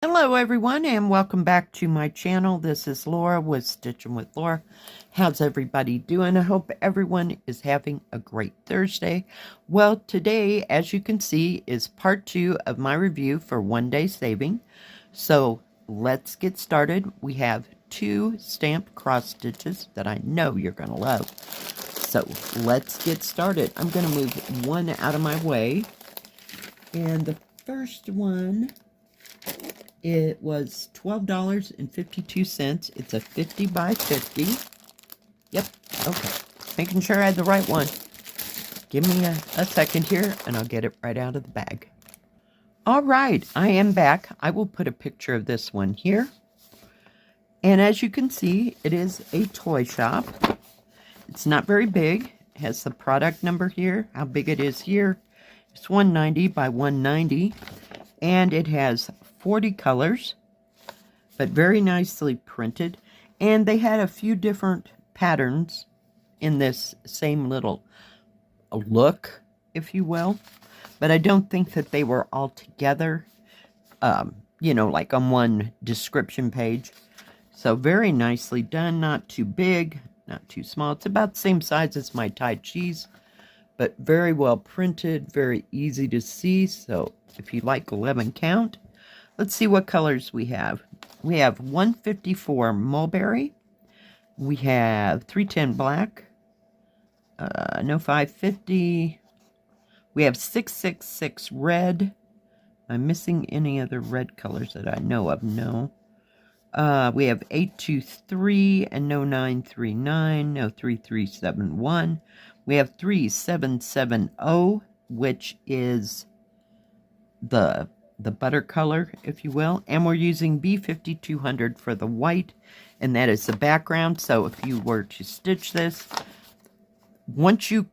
Hello everyone and welcome back to my channel. This is Laura with Stitching with Laura. How's everybody doing? I hope everyone is having a great Thursday. Well, today, as you can see, is part 2 of my review for One Day Saving. So let's get started. We have 2 stamped cross stitches that I know you're going to love. So let's get started. I'm going to move one out of my way. And the first one, it was $12.52. It's a 50 by 50. Yep, okay. Making sure I had the right one. Give me a second here, and I'll get it right out of the bag. All right, I am back. I will put a picture of this one here. And as you can see, it is a toy shop. It's not very big. It has the product number here, how big it is here. It's 190 by 190. And it has 40 colors, but very nicely printed. And they had a few different patterns in this same little look, if you will. But I don't think that they were all together, you know, like on one description page. So very nicely done, not too big, not too small. It's about the same size as my Thai cheese, but very well printed, very easy to see. So if you like 11 count, let's see what colors we have. We have 154 mulberry. We have 310 black. No 550. We have 666 red. I'm missing any other red colors that I know of. No. We have 823 and no 939. No 3371. We have 3770, which is the butter color, if you will, and we're using B5200 for the white, and that is the background. So if you were to stitch this, once you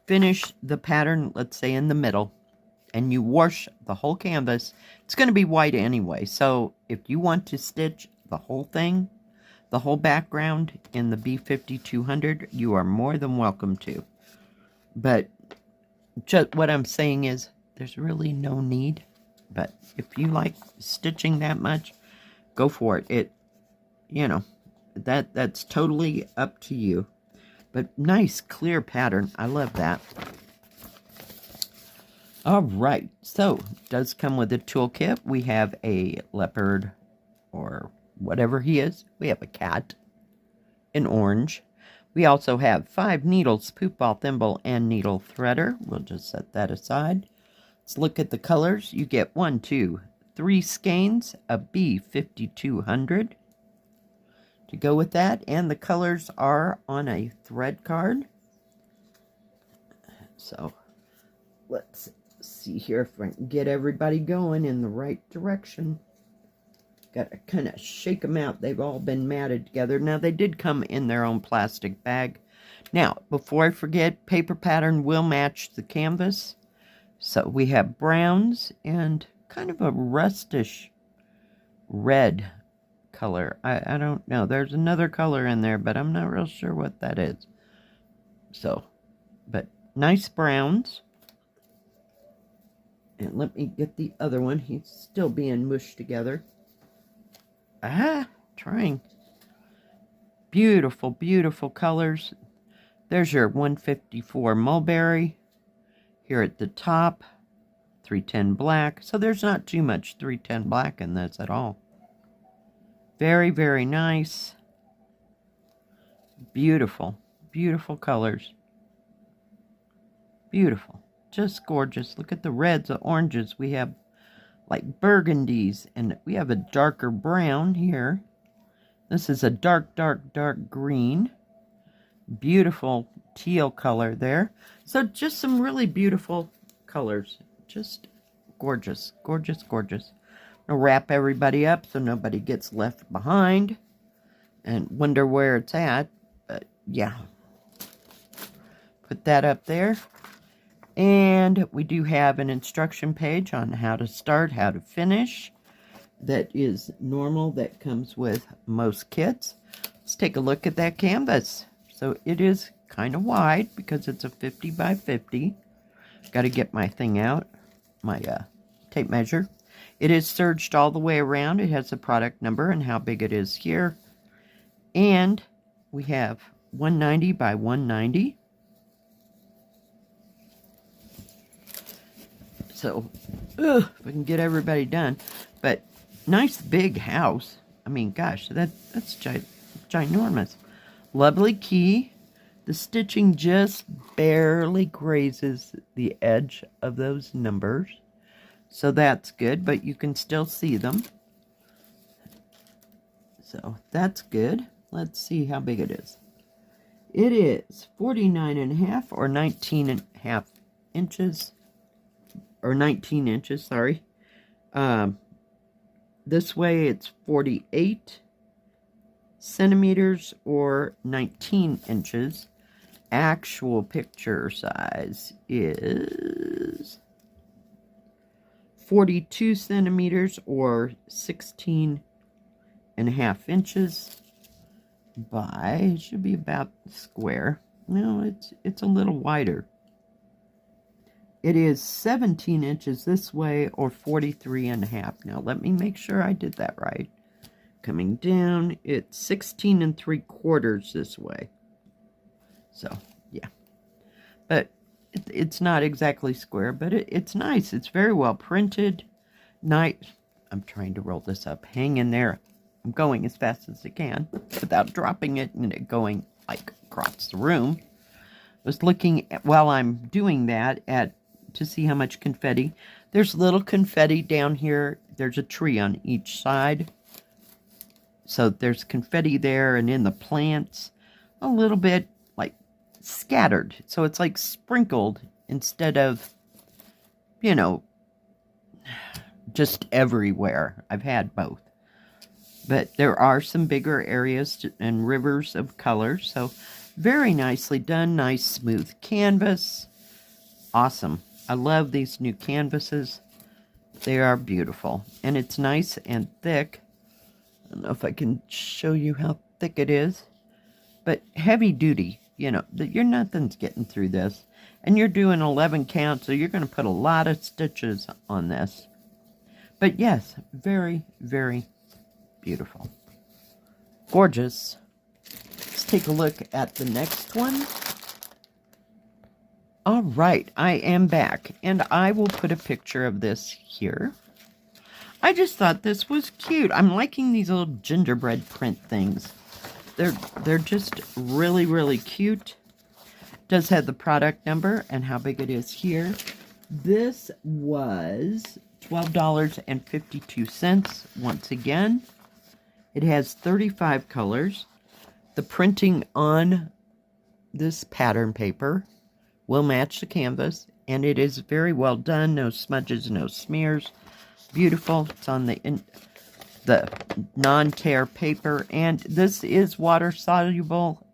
finish the pattern, let's say in the middle, and you wash the whole canvas, it's going to be white anyway. So if you want to stitch the whole thing, the whole background in the B5200, you are more than welcome to. But just what I'm saying is, there's really no need. But if you like stitching that much, go for it. It, you know, that's totally up to you. But nice, clear pattern. I love that. All right. So, it does come with a toolkit. We have a leopard or whatever he is. We have a cat in orange. We also have 5 needles, poop ball thimble, and needle threader. We'll just set that aside. Let's look at the colors. You get 1, 2, 3 skeins of B5200 to go with that. And the colors are on a thread card. So let's see here if I can get everybody going in the right direction. Got to kind of shake them out. They've all been matted together. Now, they did come in their own plastic bag. Now, before I forget, paper pattern will match the canvas. So we have browns and kind of a rustish red color. I don't know. There's another color in there, but I'm not real sure what that is. So, but nice browns. And let me get the other one. He's still being mushed together. Trying. Beautiful, beautiful colors. There's your 154 mulberry. Here at the top, 310 black. So there's not too much 310 black in this at all. Very, very nice. Beautiful, beautiful colors. Beautiful. Just gorgeous. Look at the reds, the oranges. We have like burgundies, and we have a darker brown here. This is a dark, dark, dark green. Beautiful teal color there. So just some really beautiful colors. Just gorgeous, gorgeous, gorgeous. I'm going to wrap everybody up so nobody gets left behind and wonder where it's at. But yeah. Put that up there. And we do have an instruction page on how to start, how to finish. That is normal. That comes with most kits. Let's take a look at that canvas. So it is kind of wide because it's a 50 by 50. Got to get my thing out, my tape measure. It is serged all the way around. It has the product number and how big it is here. And we have 190 by 190. So, if I can get everybody done. But nice big house. I mean, gosh, that's ginormous. Lovely key. The stitching just barely grazes the edge of those numbers. So that's good, but you can still see them. So that's good. Let's see how big it is. It is 49.5 or 19.5 inches. Or 19 inches, sorry. This way it's 48 centimeters or 19 inches. Actual picture size is 42 centimeters or 16.5 inches by, it should be about square. No, it's a little wider. It is 17 inches this way or 43.5. Now let me make sure I did that right. Coming down, it's 16 3/4 this way. So, yeah. But it's not exactly square, but it's nice. It's very well printed. Nice. I'm trying to roll this up. Hang in there. I'm going as fast as I can without dropping it and it going like across the room. I was looking at, while I'm doing that to see how much confetti. There's little confetti down here. There's a tree on each side. So there's confetti there, and in the plants, a little bit like scattered. So it's like sprinkled instead of, you know, just everywhere. I've had both. But there are some bigger areas and rivers of color. So very nicely done. Nice smooth canvas. Awesome. I love these new canvases. They are beautiful. And it's nice and thick. I don't know if I can show you how thick it is. But heavy duty. You know, nothing's getting through this. And you're doing 11 count, so you're going to put a lot of stitches on this. But yes, very, very beautiful. Gorgeous. Let's take a look at the next one. All right, I am back, and I will put a picture of this here. I just thought this was cute. I'm liking these little gingerbread print things. They're just really, really cute. Does have the product number and how big it is here. This was $12.52 once again. It has 35 colors. The printing on this pattern paper will match the canvas, and it is very well done. No smudges, no smears. Beautiful. It's on the non-tear paper, and this is water soluble.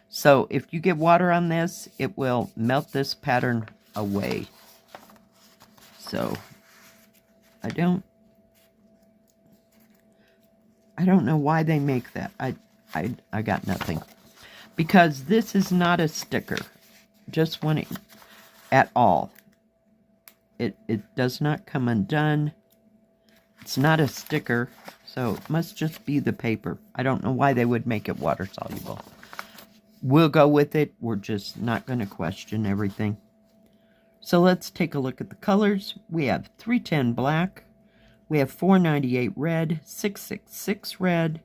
So if you get water on this, it will melt this pattern away. So I don't know why they make that. I got nothing. Because this is not a sticker. Just one at all. It does not come undone. It's not a sticker, so it must just be the paper. I don't know why they would make it water soluble. We'll go with it. We're just not going to question everything. So let's take a look at the colors. We have 310 black. We have 498 red, 666 red,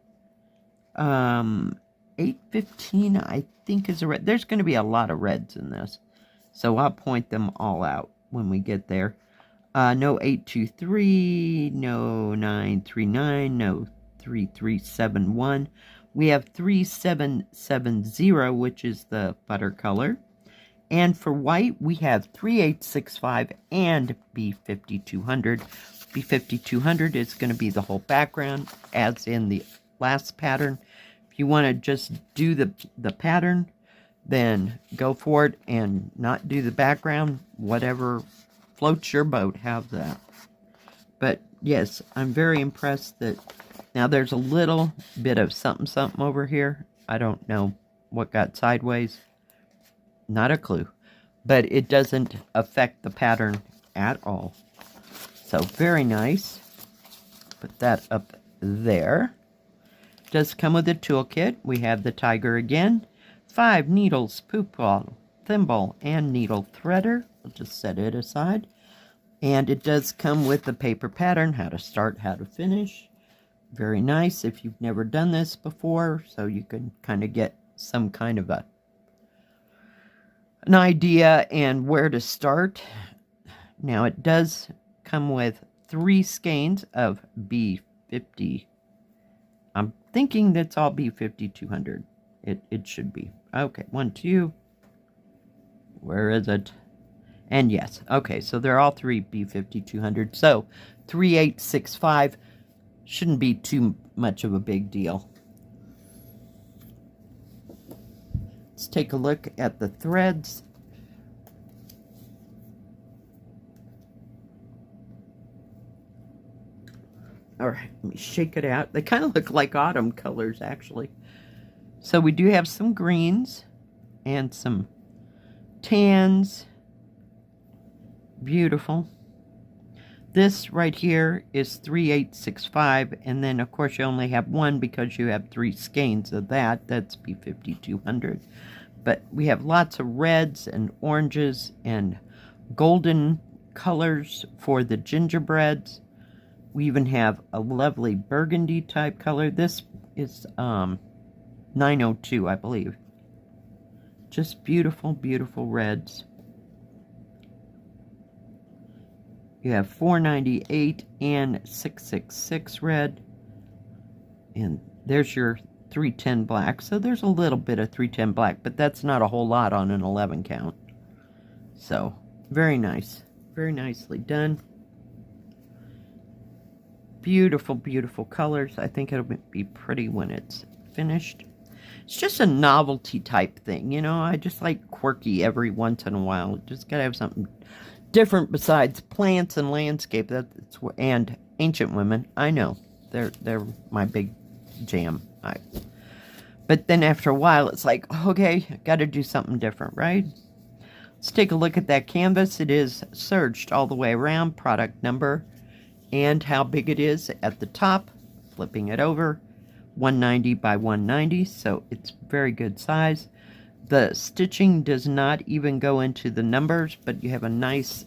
815, I think, is a red. There's going to be a lot of reds in this. So I'll point them all out when we get there. No 823, no 939, no 3371. We have 3770, which is the butter color. And for white, we have 3865 and B5200. B5200 is going to be the whole background, as in the last pattern. If you want to just do the pattern, then go for it and not do the background. Whatever floats your boat, have that. But yes, I'm very impressed that now there's a little bit of something over here. I don't know what got sideways. Not a clue. But it doesn't affect the pattern at all. So very nice. put that up there. Does come with a toolkit. We have the tiger again, 5 needles, poop ball, thimble, and needle threader. We'll just set it aside. And it does come with the paper pattern, how to start, how to finish. Very nice if you've never done this before, so you can kind of get some kind of an idea and where to start. Now it does come with 3 skeins of B50. I'm thinking that's all B5200. It should be. Okay, 1, 2. Where is it? And yes, okay, so they're all 3 B5200. So 3865 shouldn't be too much of a big deal. Let's take a look at the threads. All right, let me shake it out. They kind of look like autumn colors, actually. So we do have some greens and some tans. Beautiful. This right here is 3865, and then of course you only have one because you have 3 skeins of that. That's B5200. But we have lots of reds and oranges and golden colors for the gingerbreads. We even have a lovely burgundy type color. This is 902, I believe. Just beautiful, beautiful reds. You have 498 and 666 red. And there's your 310 black. So there's a little bit of 310 black, but that's not a whole lot on an 11 count. So, very nice. Very nicely done. Beautiful, beautiful colors. I think it'll be pretty when it's finished. It's just a novelty type thing, you know. I just like quirky every once in a while. Just gotta have something different besides plants and landscape. That's and ancient women. I know they're my big jam. But then after a while, it's like, okay, got to do something different, right? Let's take a look at that canvas. It is serged all the way around. Product number and how big it is at the top. Flipping it over, 190 by 190, so it's very good size. The stitching does not even go into the numbers, but you have a nice,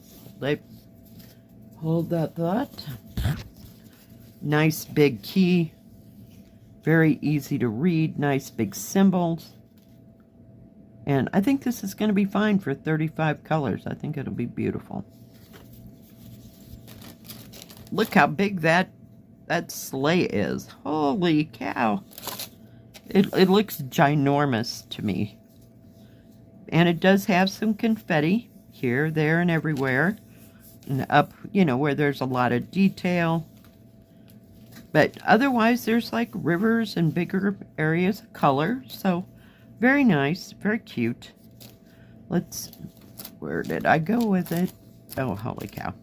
hold that thought, nice big key, very easy to read, nice big symbols. And I think this is going to be fine for 35 colors. I think it'll be beautiful. Look how big that sleigh is. Holy cow. It looks ginormous to me. And it does have some confetti here, there, and everywhere. And up, you know, where there's a lot of detail. But otherwise, there's like rivers and bigger areas of color. So, very nice, very cute. Where did I go with it? Oh, holy cow.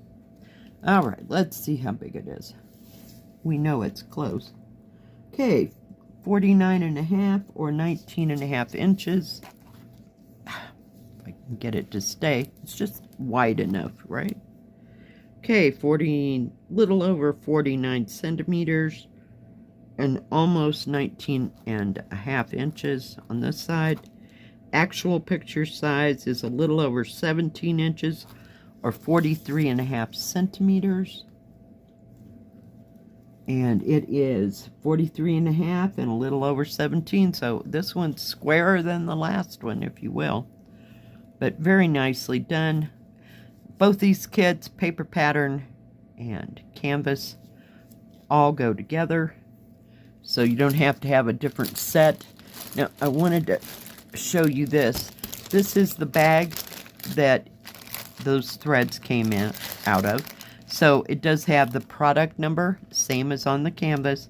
All right, let's see how big it is. We know it's close. Okay, 49.5 or 19.5 inches. If I can get it to stay. It's just wide enough, right? Okay, little over 49 centimeters and almost 19.5 inches on this side. Actual picture size is a little over 17 inches or 43.5 centimeters. And it is 43.5 and a little over 17. So this one's squarer than the last one, if you will. But very nicely done. Both these kits, paper pattern and canvas, all go together. So you don't have to have a different set. Now, I wanted to show you this. This is the bag that those threads came out of. So it does have the product number, same as on the canvas,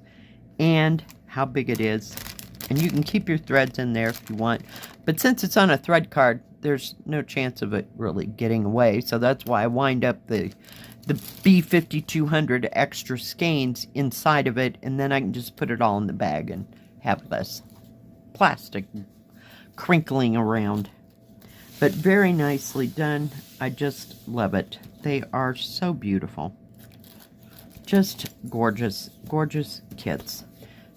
and how big it is. And you can keep your threads in there if you want. But since it's on a thread card, there's no chance of it really getting away. So that's why I wind up the B5200 extra skeins inside of it, and then I can just put it all in the bag and have less plastic crinkling around. But very nicely done. I just love it. They are so beautiful. Just gorgeous, gorgeous kits.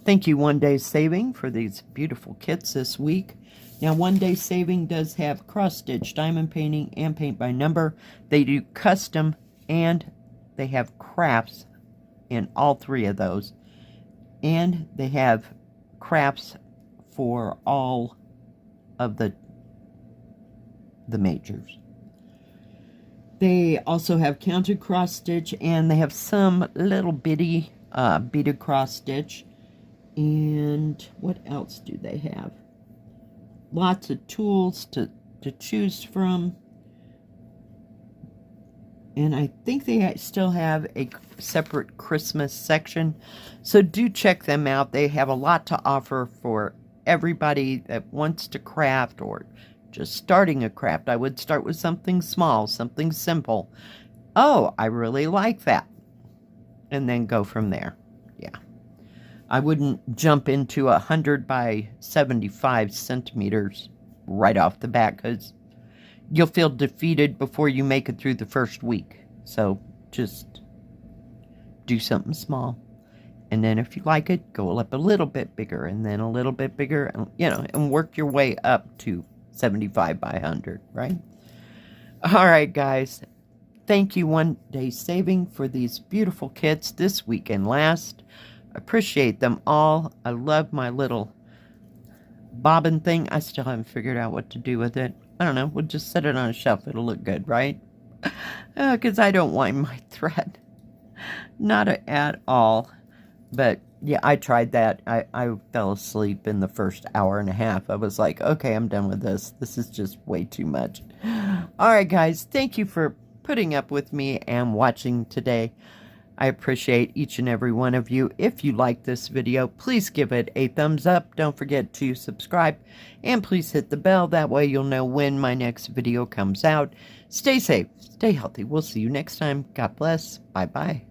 Thank you, OneDaySaving, for these beautiful kits this week. Now, OneDaySaving does have cross-stitch, diamond painting, and paint by number. They do custom, and they have crafts in all three of those. And they have crafts for all of the majors. They also have counted cross stitch, and they have some little bitty beaded cross stitch. And what else do they have? Lots of tools to choose from. And I think they still have a separate Christmas section. So do check them out. They have a lot to offer for everybody that wants to craft or just starting a craft. I would start with something small, something simple. Oh, I really like that. And then go from there. Yeah. I wouldn't jump into 100 by 75 centimeters right off the bat, because you'll feel defeated before you make it through the first week. So just do something small. And then if you like it, go up a little bit bigger, and then a little bit bigger, and, you know, and work your way up to 75 by 100, right? All right, guys. Thank you, OneDaySaving, for these beautiful kits this week and last. Appreciate them all. I love my little bobbin thing. I still haven't figured out what to do with it. I don't know. We'll just set it on a shelf. It'll look good, right? Because I don't wind my thread. Not at all. But, yeah, I tried that. I fell asleep in the first hour and a half. I was like, okay, I'm done with this. This is just way too much. All right, guys. Thank you for putting up with me and watching today. I appreciate each and every one of you. If you like this video, please give it a thumbs up. Don't forget to subscribe. And please hit the bell. That way you'll know when my next video comes out. Stay safe. Stay healthy. We'll see you next time. God bless. Bye-bye.